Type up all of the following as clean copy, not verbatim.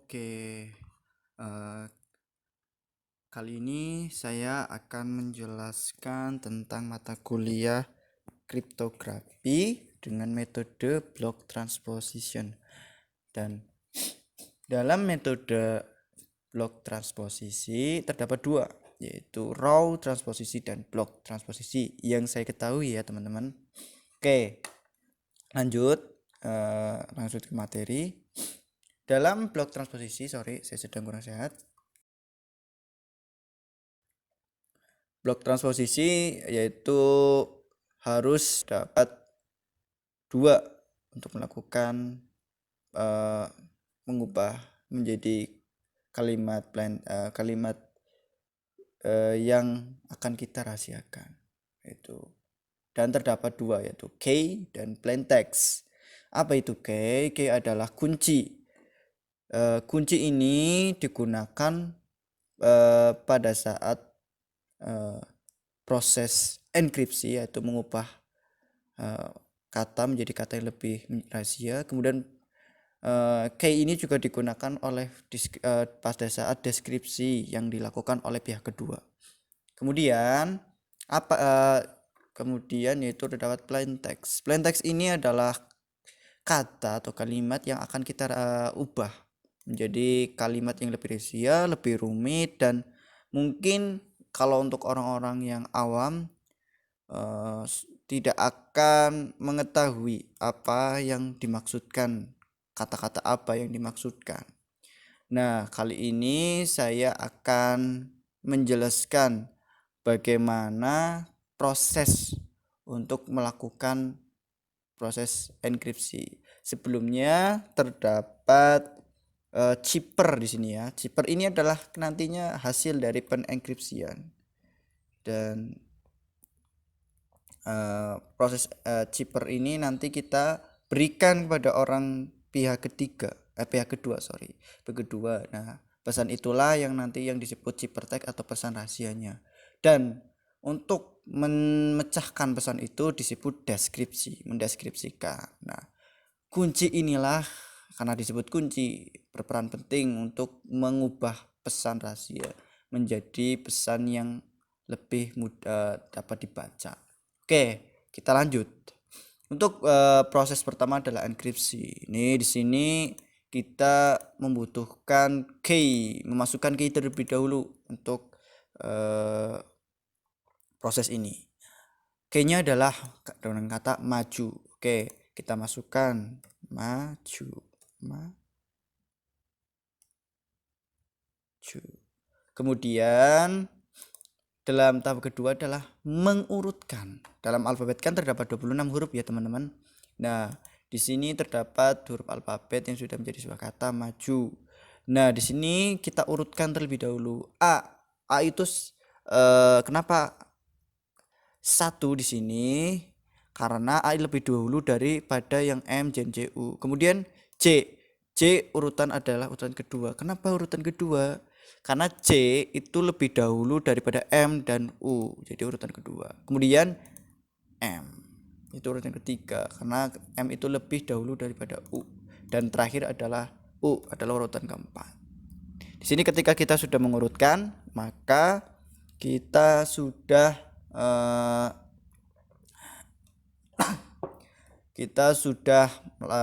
Oke, eh, kali ini saya akan menjelaskan tentang mata kuliah kriptografi dengan metode block transposition. Dan dalam metode block transposisi terdapat dua, yaitu row transposisi dan block transposisi yang saya ketahui ya teman-teman. Oke, lanjut ke materi. Dalam block transposisi, saya sedang kurang sehat. Blok transposisi yaitu harus dapat dua untuk melakukan mengubah menjadi kalimat yang akan kita rahasiakan, itu dan terdapat dua, yaitu key dan plain text. Apa itu key? Key adalah kunci. Kunci ini digunakan pada saat proses enkripsi, yaitu mengubah kata menjadi kata yang lebih rahasia. Kemudian key ini juga digunakan oleh pada saat deskripsi yang dilakukan oleh pihak kedua. Kemudian kemudian yaitu terdapat plain text. Plain text ini adalah kata atau kalimat yang akan kita ubah menjadi kalimat yang lebih rahasia, lebih rumit, dan mungkin kalau untuk orang-orang yang awam tidak akan mengetahui apa yang dimaksudkan, kata-kata apa yang dimaksudkan. Nah, kali ini saya akan menjelaskan bagaimana proses untuk melakukan proses enkripsi. Sebelumnya terdapat chipper di sini ya. Chipper ini adalah nantinya hasil dari penenkripsian, dan proses chipper ini nanti kita berikan kepada orang pihak kedua. Nah, pesan itulah yang nanti yang disebut chipper text atau pesan rahasianya. Dan untuk memecahkan pesan itu disebut deskripsi, mendeskripsikan. Nah, kunci inilah, karena disebut kunci, berperan penting untuk mengubah pesan rahasia menjadi pesan yang lebih mudah dapat dibaca. Oke, kita lanjut. Untuk proses pertama adalah enkripsi. Ini di sini kita membutuhkan key, memasukkan key terlebih dahulu untuk proses ini. Key-nya adalah dengan kata maju. Oke, kita masukkan maju. Kemudian dalam tahap kedua adalah mengurutkan. Dalam alfabet kan terdapat 26 huruf ya teman-teman. Nah, di sini terdapat huruf alfabet yang sudah menjadi sebuah kata maju. Nah, di sini kita urutkan terlebih dahulu. A itu kenapa satu di sini? Karena A lebih dahulu daripada yang M, J, J, U. Kemudian J urutan adalah urutan kedua. Kenapa urutan kedua? Karena C itu lebih dahulu daripada M dan U, jadi urutan kedua. Kemudian M itu urutan ketiga, karena M itu lebih dahulu daripada U. Dan terakhir adalah U, adalah urutan keempat. Di sini ketika kita sudah mengurutkan, maka kita sudah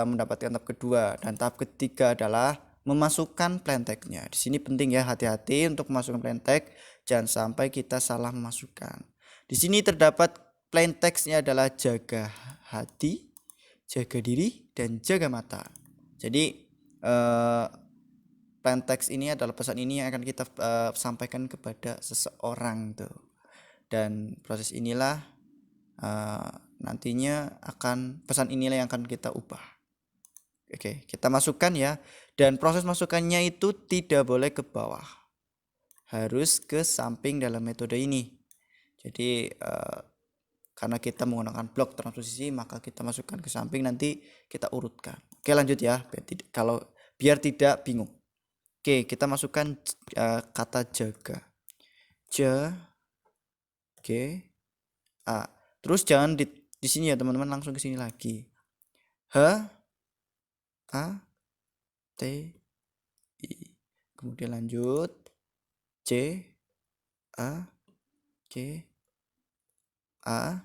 mendapatkan tahap kedua, dan tahap ketiga adalah memasukkan plain text-nya. Di sini penting ya, hati-hati untuk memasukkan plain text, jangan sampai kita salah memasukkan. Di sini terdapat plain text-nya adalah jaga hati, jaga diri, dan jaga mata. Jadi plain text ini adalah pesan ini yang akan kita sampaikan kepada seseorang tuh. Dan proses inilah nantinya pesan inilah yang akan kita ubah. Oke, kita masukkan ya. Dan proses masukannya itu tidak boleh ke bawah, harus ke samping dalam metode ini. Jadi karena kita menggunakan blok transposisi, maka kita masukkan ke samping, nanti kita urutkan. Oke, lanjut ya, biar tidak bingung. Oke, kita masukkan kata jaga. Terus jangan di sini ya teman-teman, langsung ke sini lagi. H A T I kemudian lanjut C A C A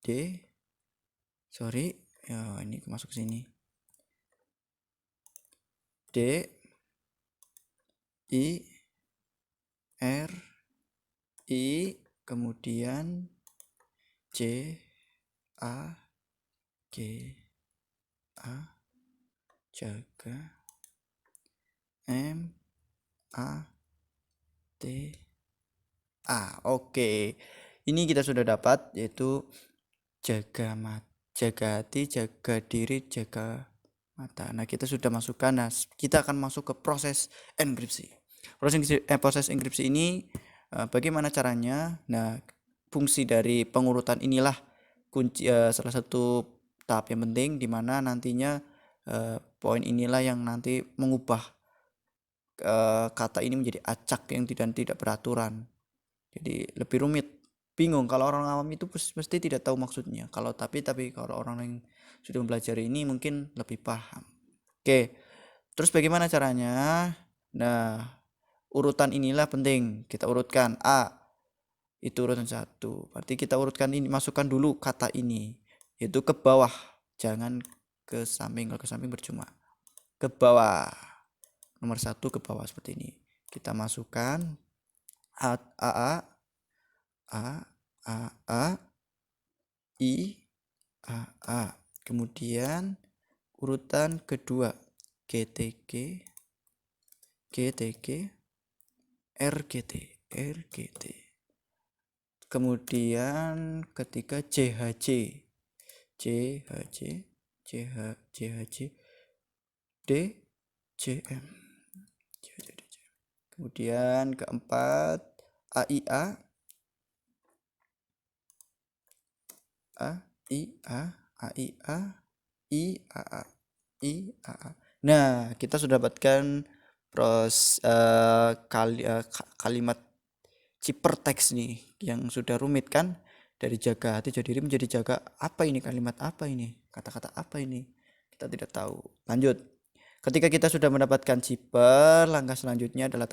D, sorry ya, ini masuk sini, D I R I, kemudian C A G A, jaga M A T A. Oke, ini kita sudah dapat, yaitu jaga hati, jaga diri, jaga mata. Nah, kita sudah masukkan. Nah, kita akan masuk ke proses enkripsi. Proses enkripsi ini bagaimana caranya? Nah, fungsi dari pengurutan inilah kunci, salah satu tahap yang penting, di mana nantinya poin inilah yang nanti mengubah kata ini menjadi acak yang tidak beraturan. Jadi lebih rumit, bingung. Kalau orang awam itu pasti tidak tahu maksudnya. Tapi kalau orang yang sudah mempelajari ini mungkin lebih paham. Oke, terus bagaimana caranya? Nah, urutan inilah penting. Kita urutkan A, itu urutan 1. Berarti kita urutkan ini, masukkan dulu kata ini, yaitu ke bawah, jangan ke samping. Kalau ke samping percuma. Ke bawah, nomor 1 ke bawah seperti ini. Kita masukkan A I A. Kemudian urutan kedua GTG RGT. Kemudian ketiga CHC DCM. Kemudian keempat AIA IAA. Nah, kita sudah dapatkan kalimat ciphertext nih yang sudah rumit kan, dari jaga hati, jaga diri menjadi jaga apa ini, kalimat apa ini, kata-kata apa ini, kita tidak tahu. Lanjut, ketika kita sudah mendapatkan cipher, langkah selanjutnya adalah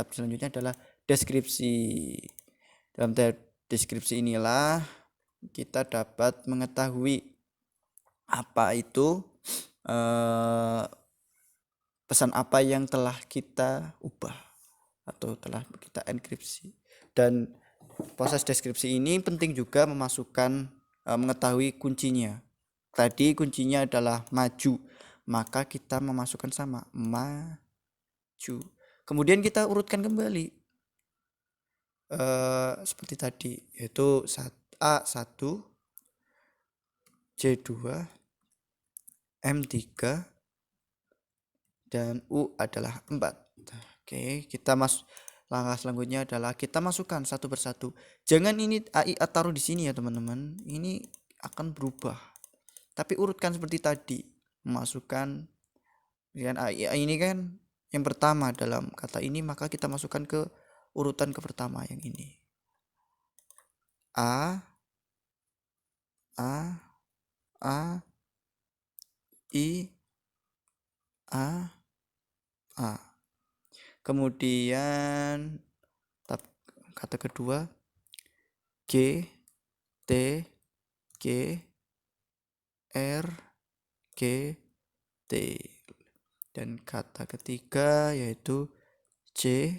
deskripsi. Dalam deskripsi inilah kita dapat mengetahui apa itu pesan apa yang telah kita ubah atau telah kita enkripsi. Dan proses deskripsi ini penting juga memasukkan mengetahui kuncinya. Tadi kuncinya adalah maju, maka kita memasukkan sama maju. Kemudian kita urutkan kembali seperti tadi, yaitu A1, C2, M3, dan U adalah 4. Oke, kita langkah selanjutnya adalah kita masukkan satu persatu. Jangan ini AIA taruh di sini ya teman-teman, ini akan berubah. Tapi urutkan seperti tadi, memasukkan dengan AIA ini kan yang pertama dalam kata ini, maka kita masukkan ke urutan ke pertama yang ini. A I A. Kemudian kata kedua G T G R G T, dan kata ketiga yaitu C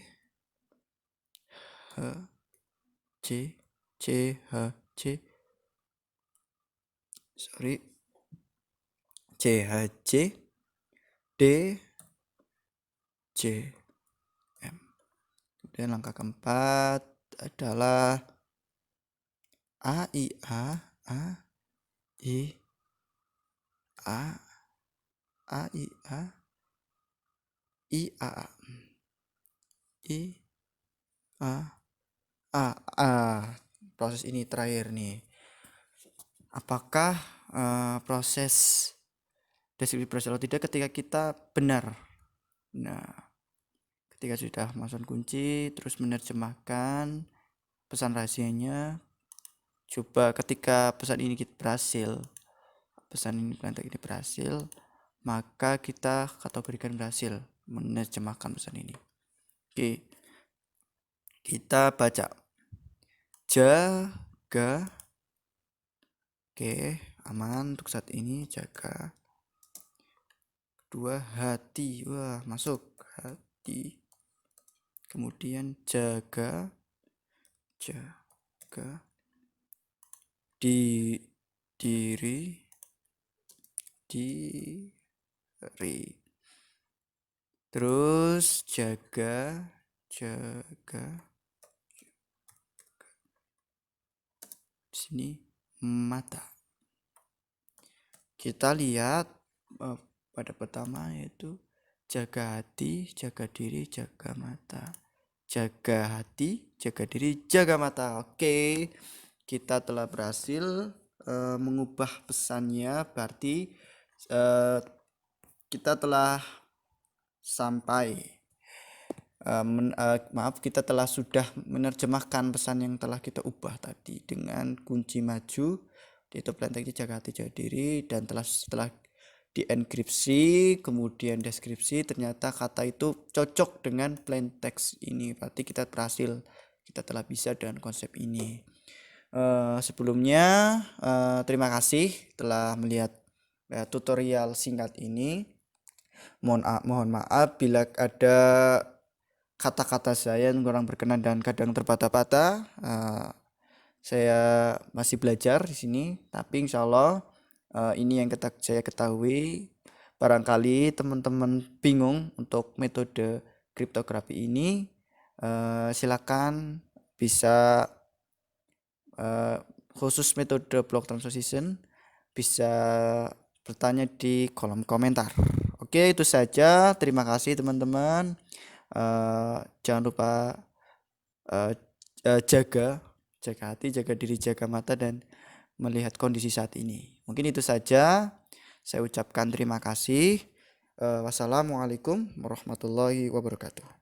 H C D J M. Kemudian langkah keempat adalah A I A I A Proses ini terakhir nih. Apakah proses deskripsi berhasil atau tidak ketika kita benar? Nah, ketika sudah masukkan kunci terus menerjemahkan pesan rahasianya, coba ketika pesan ini berhasil, maka kita kategorikan berhasil menerjemahkan pesan ini. Oke, kita baca. Jaga. Oke, aman untuk saat ini, jaga. Kedua, hati. Wah, masuk. Hati. Kemudian jaga diri. Terus jaga di sini mata. Kita lihat pada pertama yaitu jaga hati, jaga diri, jaga mata. Jaga hati, jaga diri, jaga mata. Oke, kita telah berhasil mengubah pesannya. Berarti kita telah sampai kita telah sudah menerjemahkan pesan yang telah kita ubah tadi dengan kunci maju, yaitu plain text jaga hati jaga diri, dan setelah dienkripsi kemudian deskripsi ternyata kata itu cocok dengan plain text ini. Berarti kita berhasil, kita telah bisa dengan konsep ini. Sebelumnya terima kasih telah melihat tutorial singkat ini. Mohon maaf bila ada kata-kata saya yang kurang berkenan dan kadang terpatah-patah. Saya masih belajar di sini, tapi insya Allah ini yang saya ketahui. Barangkali teman-teman bingung untuk metode kriptografi ini, silakan bisa khusus metode block transition bisa bertanya di kolom komentar. Oke, itu saja. Terima kasih teman-teman. Jangan lupa jaga hati, jaga diri, jaga mata, dan melihat kondisi saat ini. Mungkin itu saja. Saya ucapkan terima kasih. Wassalamualaikum warahmatullahi wabarakatuh.